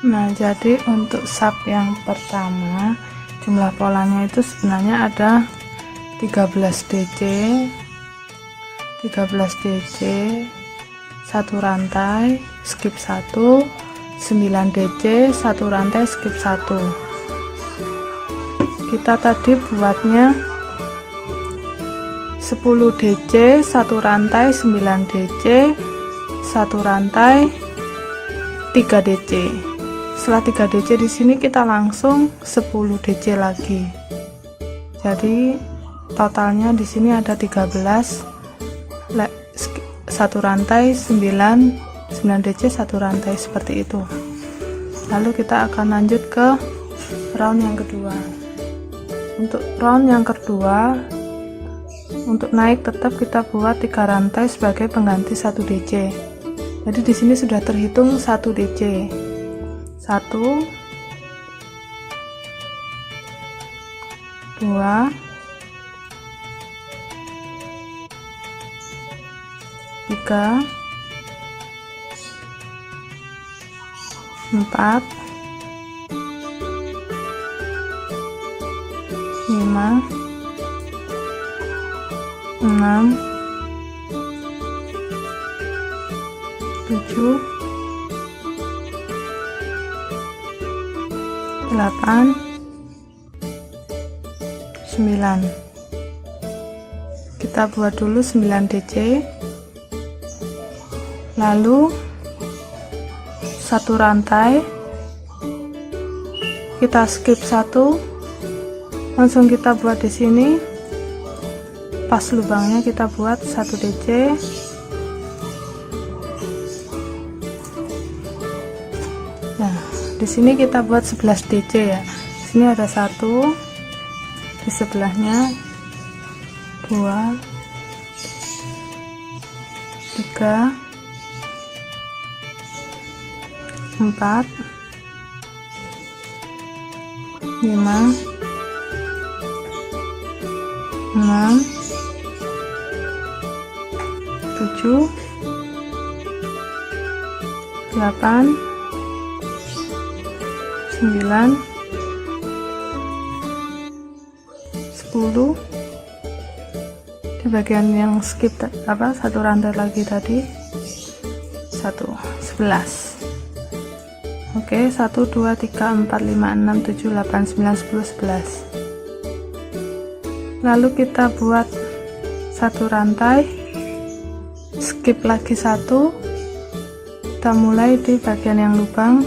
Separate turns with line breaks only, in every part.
Nah, jadi untuk sub yang pertama jumlah polanya itu sebenarnya ada 13 DC 1 rantai skip 1, 9 DC 1 rantai skip 1. Kita tadi buatnya 10 DC 1 rantai, 9 DC 1 rantai, 3 DC. Setelah 3 DC di sini kita langsung 10 DC lagi. Jadi totalnya di sini ada 13, 1 rantai, 9 DC 1 rantai seperti itu. Lalu kita akan lanjut ke round yang kedua. Untuk round yang kedua, untuk naik tetap kita buat 3 rantai sebagai pengganti 1 DC. Jadi di sini sudah terhitung 1 DC. 1 2 3 4 5 6 7 8 9. Kita buat dulu 9 DC, lalu 1 rantai, kita skip 1, langsung kita buat di sini pas lubangnya, kita buat 1 DC, nah di sini kita buat 11 DC ya. Di sini ada 1, di sebelahnya 2 3 4 5 6 7 8 9 10. Di bagian yang skip 1 rantai lagi tadi 1 11. Oke, 1 2 3 4 5 6 7 8 9 10 11. Lalu kita buat 1 rantai, skip lagi 1, kita mulai di bagian yang lubang,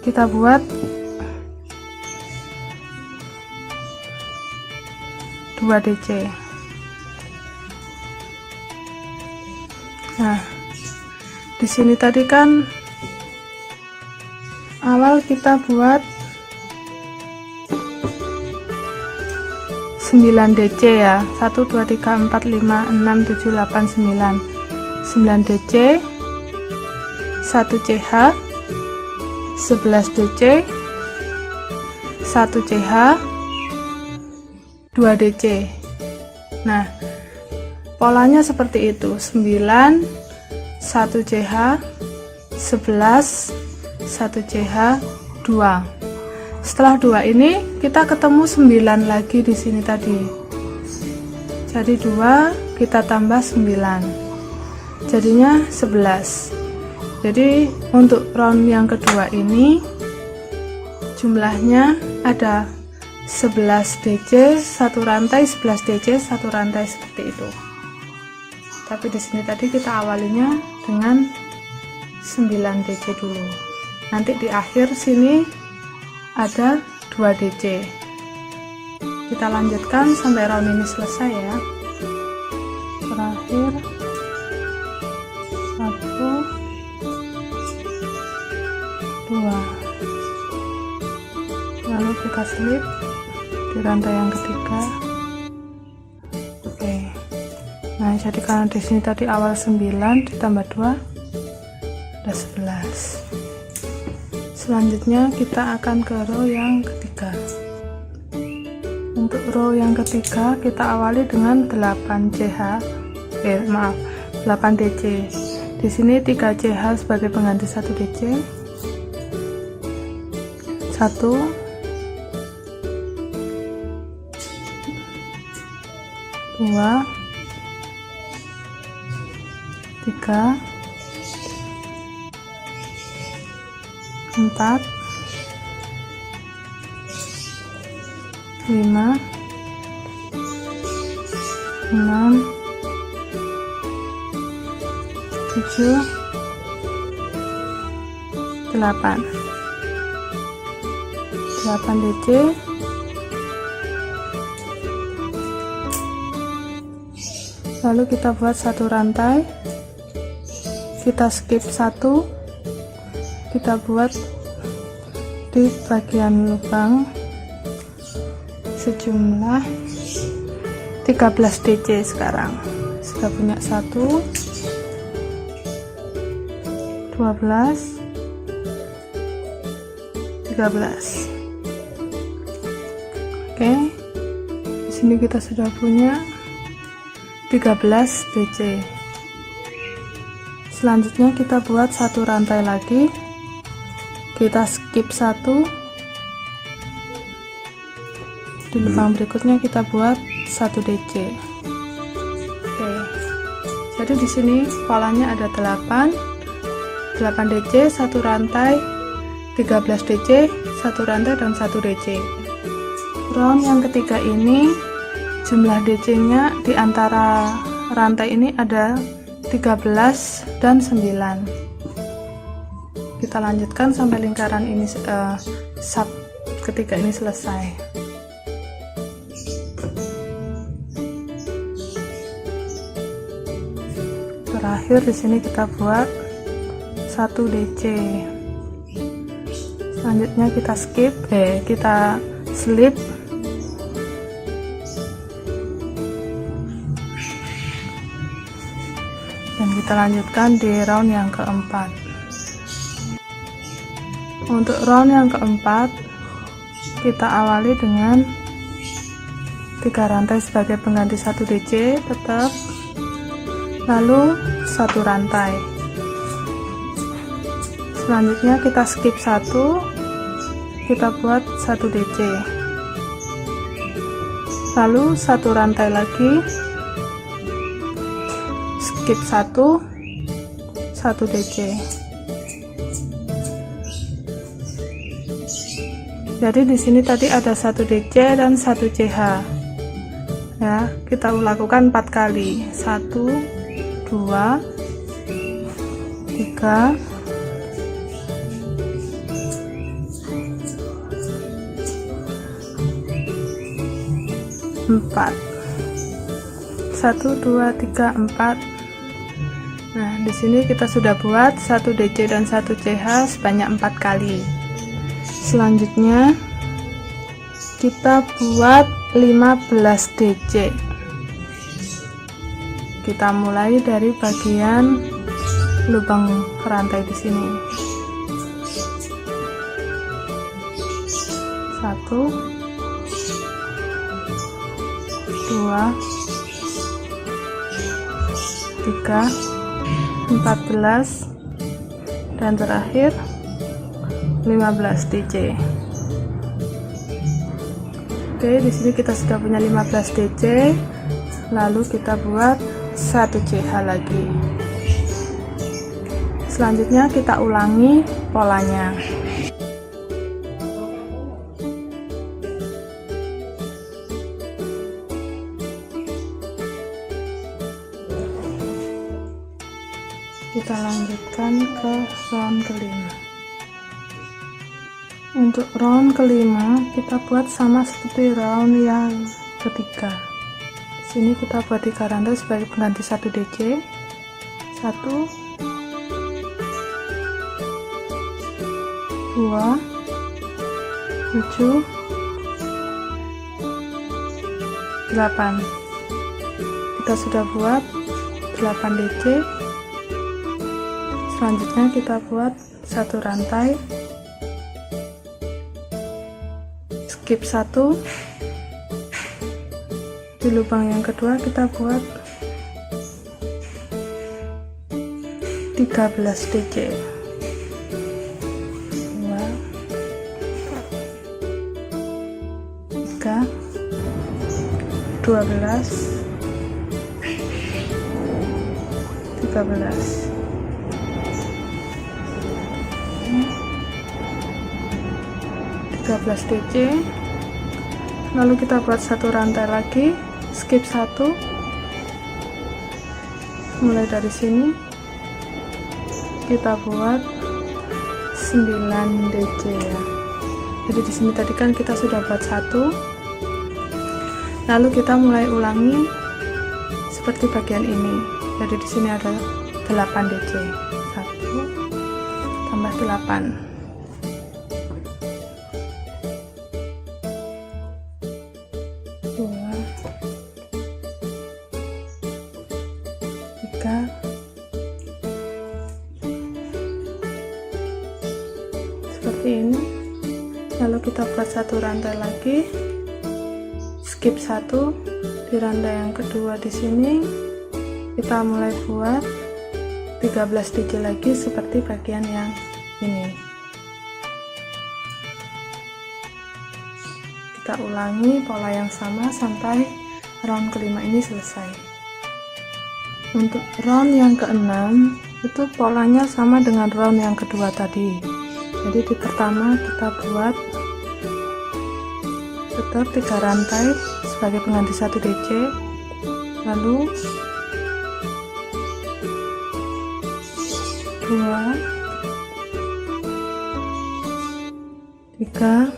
kita buat 2 DC. Nah, di sini tadi kan awal kita buat 9 DC ya, 1 2 3 4 5 6 7 8 9 9 DC, 1 CH, 11 DC, 1 CH, 2 DC. Nah, polanya seperti itu, 9 1 CH, 11 1 CH, 2. Setelah 2 ini kita ketemu 9 lagi di sini tadi. Jadi 2 kita tambah 9. Jadinya 11. Jadi untuk round yang kedua ini jumlahnya ada 11 DC 1 rantai, 11 DC 1 rantai seperti itu. Tapi di sini tadi kita awalinya dengan 9 DC dulu. Nanti di akhir sini ada 2 DC. Kita lanjutkan sampai round ini selesai ya. Terakhir 1 2. Lalu kita slip di rantai yang ketiga. Oke. Nah, jadi karena di sini tadi awal 9 ditambah 2 ada 11. Selanjutnya kita akan ke row yang ketiga. Untuk row yang ketiga kita awali dengan 8 CH, 8 DC. Di sini 3 CH sebagai pengganti 1 DC, 1, 2, 3, 4, 5, 6, 7, 8 DC. Lalu kita buat satu rantai, kita skip 1, kita buat di bagian lubang sejumlah 13 DC. Sekarang sudah punya 1, 12, 13. Oke, di sini kita sudah punya 13 DC. Selanjutnya kita buat satu rantai lagi, kita skip 1, di lubang berikutnya kita buat 1 DC. Oke, jadi di sini polanya ada 8 DC, satu rantai, 13 DC, satu rantai dan 1 DC. Round yang ketiga ini jumlah DC-nya di antara rantai ini ada 13 dan 9. Kita lanjutkan sampai lingkaran ini sub ketiga ini selesai. Terakhir di sini kita buat 1 DC. Selanjutnya kita skip, kita slip. Dan kita lanjutkan di round yang keempat. Untuk round yang keempat, kita awali dengan 3 rantai sebagai pengganti 1 DC tetap, lalu 1 rantai. Selanjutnya kita skip 1, kita buat 1 DC, lalu 1 rantai lagi, skip 1, 1 DC. Jadi di sini tadi ada 1 DC dan 1 CH. Ya, kita lakukan 4 kali. 1, 2, 3, 4. 1, 2, 3, 4. Nah, di sini kita sudah buat 1 DC dan 1 CH sebanyak 4 kali. Selanjutnya kita buat 15 DC. Kita mulai dari bagian lubang rantai di sini. 1, 2, 3, 14, dan terakhir 15 DC. Oke, di sini kita sudah punya 15 DC. Lalu kita buat 1 CH lagi. Selanjutnya kita ulangi polanya. Kita lanjutkan ke round kelima. Untuk round kelima kita buat sama seperti round yang ketiga. Di sini kita buat 3 rantai sebagai pengganti 1 DC. 1, 2, 7, 8. Kita sudah buat 8 DC. Selanjutnya kita buat 1 rantai, skip 1, di lubang yang kedua kita buat 13 DC. 2, 12, 13, DC, lalu kita buat satu rantai lagi, skip 1, mulai dari sini kita buat 9 DC ya. Jadi di sini tadi kan kita sudah buat 1, lalu kita mulai ulangi seperti bagian ini. Jadi di sini ada 8 DC, 1 tambah 8, 2, 3, 4, seperti ini. Lalu kita buat satu rantai lagi, skip 1 di rantai yang kedua. Di sini kita mulai buat 13 DJ lagi seperti bagian yang ini. Kita ulangi pola yang sama sampai round kelima ini selesai. Untuk round yang keenam itu polanya sama dengan round yang kedua tadi. Jadi di pertama kita buat tetap 3 rantai sebagai pengganti 1 DC, lalu 2, 3,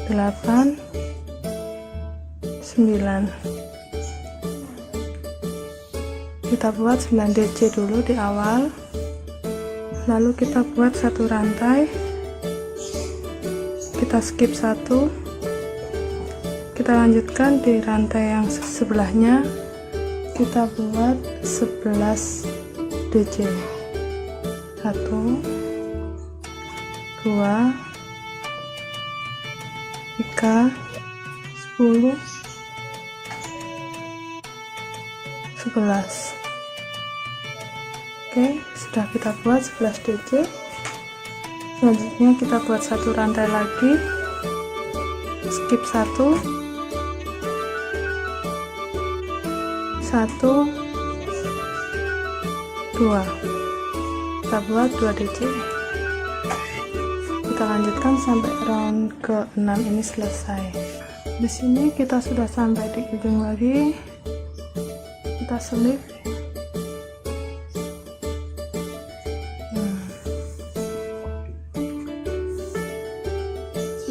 8, 9. Kita buat 9 DC dulu di awal, lalu kita buat satu rantai, kita skip 1, kita lanjutkan di rantai yang sebelahnya, kita buat 11 DC, 1, 2, 3, 10, 11. Oke, sudah kita buat 11 DC. Selanjutnya kita buat satu rantai lagi, skip 1, 2, kita buat 2 DC. Kita lanjutkan sampai round ke-6 ini selesai. Di sini kita sudah sampai di ujung lagi. Kita selip.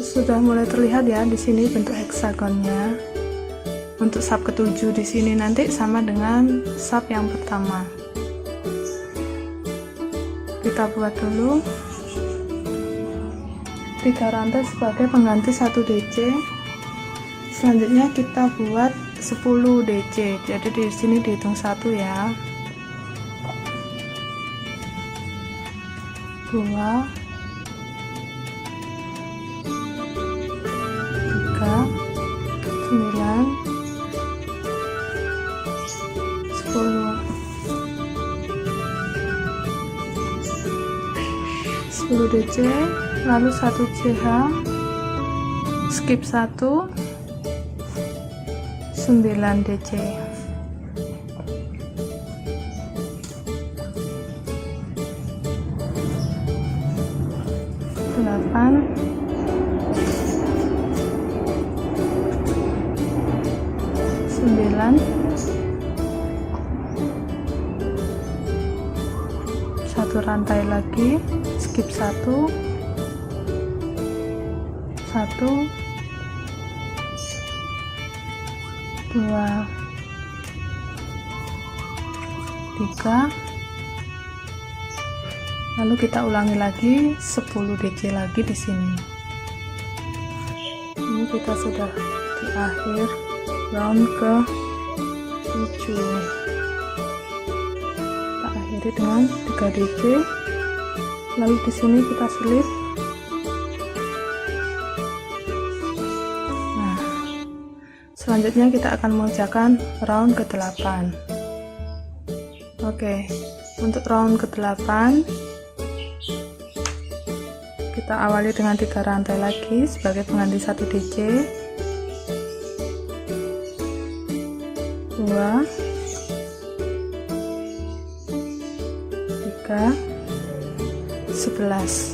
Sudah mulai terlihat ya di sini bentuk heksagonnya. Untuk sub ke-7 di sini nanti sama dengan sub yang pertama. Kita buat dulu 3 rantai sebagai pengganti 1 DC. Selanjutnya kita buat 10 DC. Jadi di sini dihitung 1 ya. 2, 3, 9, 10 DC, lalu 1 CH, skip 1, 9 DC. 8, 9, 1 rantai lagi, skip 1, 2, 3, lalu kita ulangi lagi 10 DC lagi di sini. Ini kita sudah di akhir round ke 7. Kita akhiri dengan 3 DC, lalu di sini kita selip. Nah, selanjutnya kita akan mengerjakan round ke-8. Oke, untuk round ke-8 kita awali dengan 3 rantai lagi sebagai pengganti 1 DC. 2, 3, 11.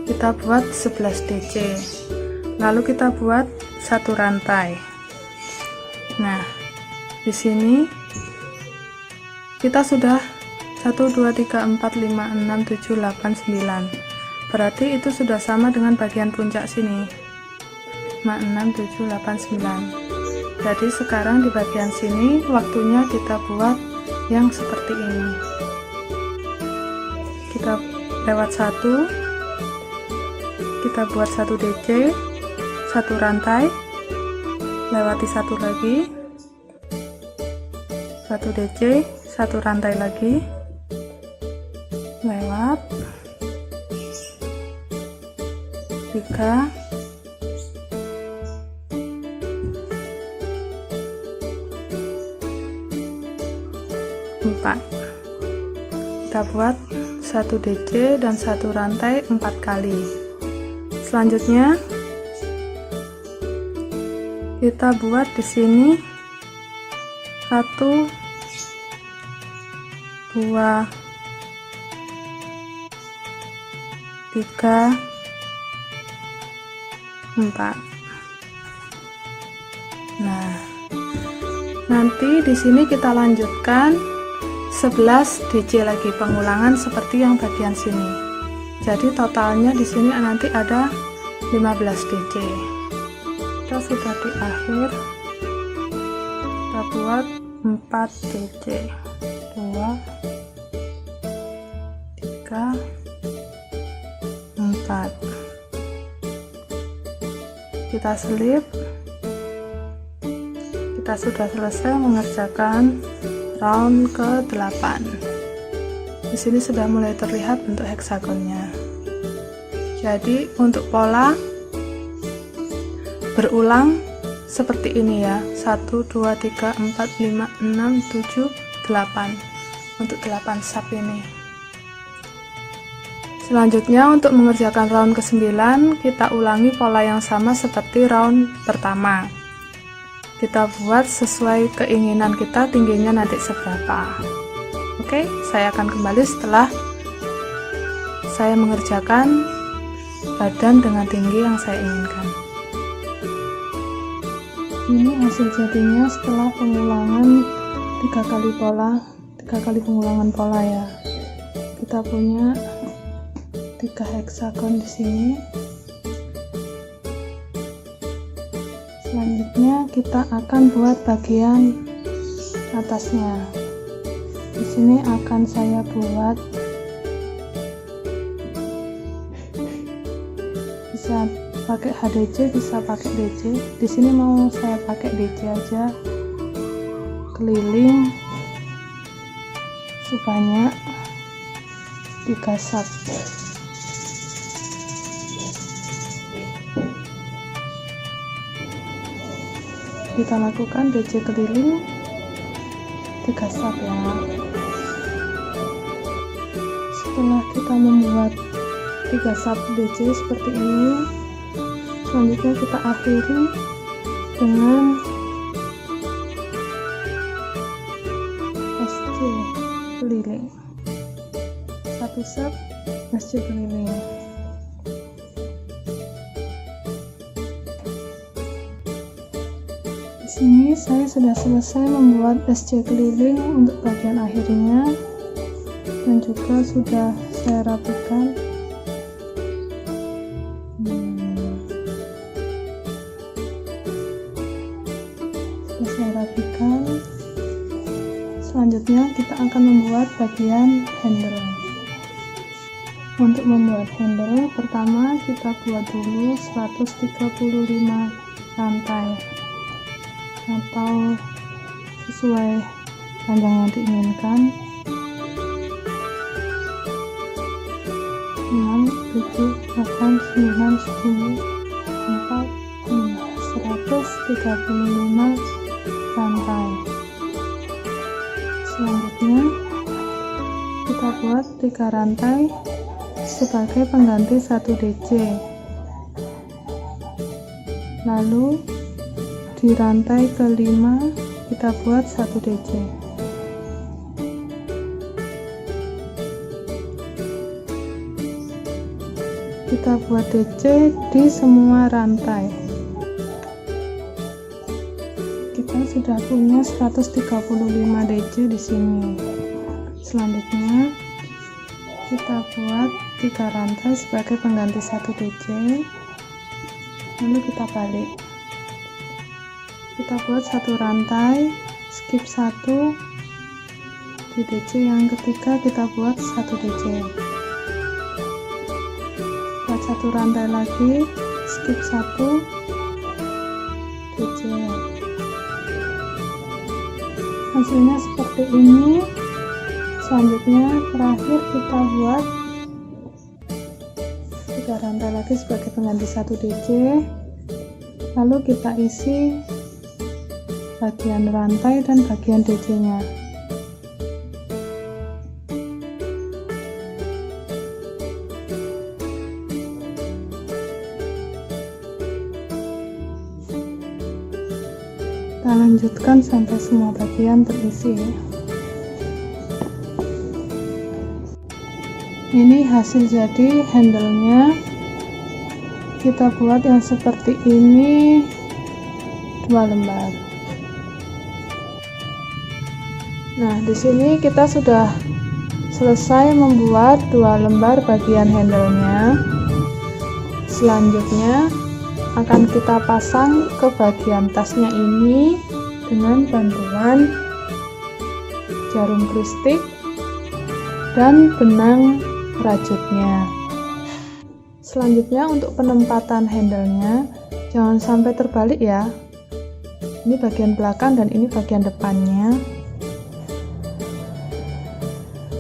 Kita buat 11 DC, lalu kita buat satu rantai. Nah, di sini kita sudah 1 2 3 4 5 6 7 8 9. Berarti itu sudah sama dengan bagian puncak sini. 5 6 7 8 9. Jadi sekarang di bagian sini waktunya kita buat yang seperti ini. Kita lewat 1, kita buat 1 DC, 1 rantai, lewati 1 lagi, 1 DC, 1 rantai lagi, lewat 3, 4. Kita buat 1 DC dan 1 rantai 4 kali. Selanjutnya kita buat di sini 1 2 3 4. Nah, nanti di sini kita lanjutkan 11 DC lagi, pengulangan seperti yang bagian sini. Jadi totalnya di sini nanti ada 15 DC. Kita sudah di akhir. Kita buat 4 DC. 2 3 4. Kita selip. Kita sudah selesai mengerjakan round ke-8. Di sini sudah mulai terlihat bentuk heksagonnya. Jadi untuk pola berulang seperti ini ya. 1 2 3 4 5 6 7 8. Untuk 8 sub ini. Selanjutnya untuk mengerjakan round ke-9 kita ulangi pola yang sama seperti round pertama. Kita buat sesuai keinginan kita, tingginya nanti seberapa. Oke, saya akan kembali setelah saya mengerjakan badan dengan tinggi yang saya inginkan. Ini hasil jadinya setelah pengulangan 3 kali pola, 3 kali pengulangan pola ya. Kita punya 3 heksagon di sini. Selanjutnya kita akan buat bagian atasnya. Di sini akan saya buat, bisa pakai HDC, bisa pakai DC. Di sini mau saya pakai DC aja, keliling sebanyak 3 sub. Kita lakukan DC keliling 3 sub ya. Setelah kita membuat 3 sub DC seperti ini, selanjutnya kita akhiri dengan SC keliling, 1 sub SC keliling. Di sini saya sudah selesai membuat SC keliling untuk bagian akhirnya, dan juga sudah saya rapikan. Sudah saya rapikan. Selanjutnya kita akan membuat bagian handle. Untuk membuat handle, pertama kita buat dulu 135 rantai atau sesuai panjang yang diinginkan. 6, 7, 8, 9, 10, 4, 5, 135 rantai. Selanjutnya kita buat 3 rantai sebagai pengganti 1 DC. Lalu di rantai ke-5 kita buat 1 DC. Kita buat DC di semua rantai. Kita sudah punya 135 DC di sini. Selanjutnya kita buat 3 rantai sebagai pengganti 1 DC, lalu kita balik. Kita buat 1 rantai, skip 1, di DC yang ketiga kita buat 1 DC, buat 1 rantai lagi, skip 1, DC. Hasilnya seperti ini. Selanjutnya terakhir kita buat 3 rantai lagi sebagai pengganti 1 DC, lalu kita isi bagian rantai dan bagian DC nya. Kita lanjutkan sampai semua bagian terisi. Ini hasil jadi handle-nya. Kita buat yang seperti ini 2 lembar. Nah, di sini kita sudah selesai membuat 2 lembar bagian handle-nya. Selanjutnya akan kita pasang ke bagian tasnya ini dengan bantuan jarum kristik dan benang rajutnya. Selanjutnya untuk penempatan handle-nya jangan sampai terbalik ya. Ini bagian belakang dan ini bagian depannya.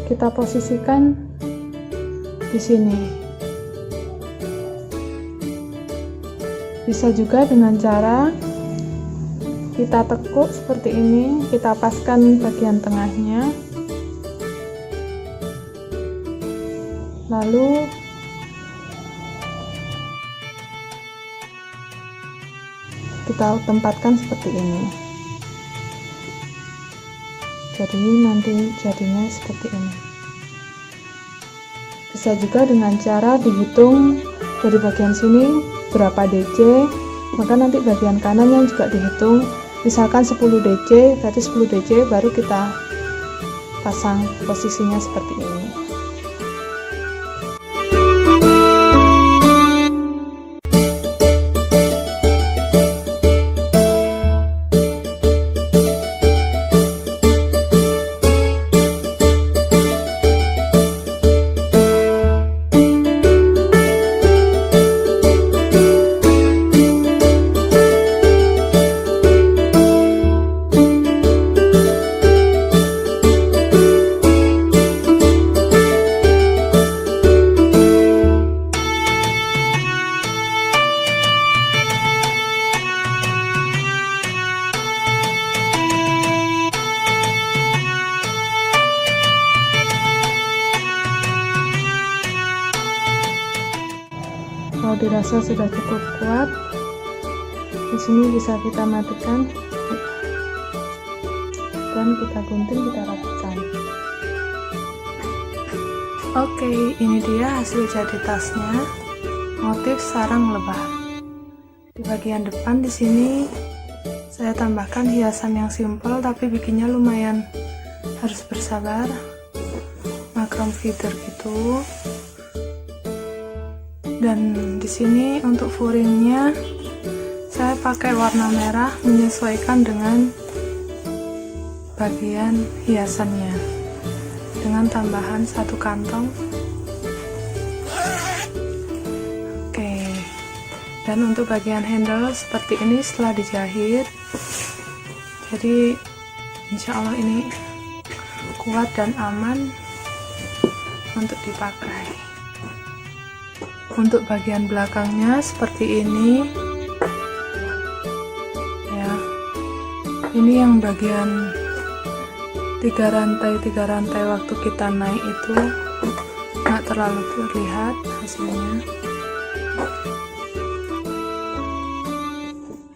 Kita posisikan di sini. Bisa juga dengan cara kita tekuk seperti ini, kita paskan bagian tengahnya, lalu kita tempatkan seperti ini. Jadi nanti jadinya seperti ini. Bisa juga dengan cara dihitung dari bagian sini berapa DC, maka nanti bagian kanannya juga dihitung. Misalkan 10 DC, berarti 10 DC baru kita pasang posisinya seperti ini. Kalau dirasa sudah cukup kuat, di sini bisa kita matikan dan kita gunting, kita rapatkan. Oke, ini dia hasil jadi tasnya, motif sarang lebah. Di bagian depan di sini saya tambahkan hiasan yang simpel tapi bikinnya lumayan harus bersabar, makram feeder gitu. Dan di sini untuk furingnya saya pakai warna merah menyesuaikan dengan bagian hiasannya dengan tambahan 1 kantong. Oke, dan untuk bagian handle seperti ini setelah dijahit, jadi insya Allah ini kuat dan aman untuk dipakai. Untuk bagian belakangnya seperti ini ya, ini yang bagian 3 rantai waktu kita naik itu nggak terlalu terlihat hasilnya.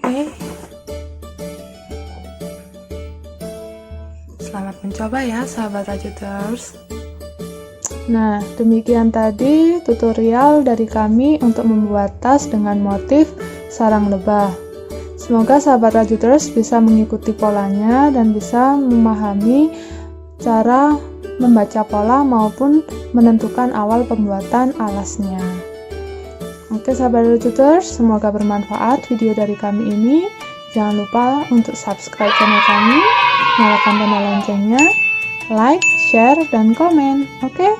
Oke, dicoba ya sahabat Rajuters. Nah, demikian tadi tutorial dari kami untuk membuat tas dengan motif sarang lebah. Semoga sahabat Rajuters bisa mengikuti polanya dan bisa memahami cara membaca pola maupun menentukan awal pembuatan alasnya. Oke sahabat Rajuters, semoga bermanfaat video dari kami ini. Jangan lupa untuk subscribe channel kami, nyalakan tombol loncengnya, like, share, dan komen. Oke,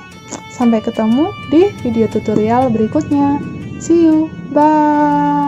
sampai ketemu di video tutorial berikutnya. See you, bye.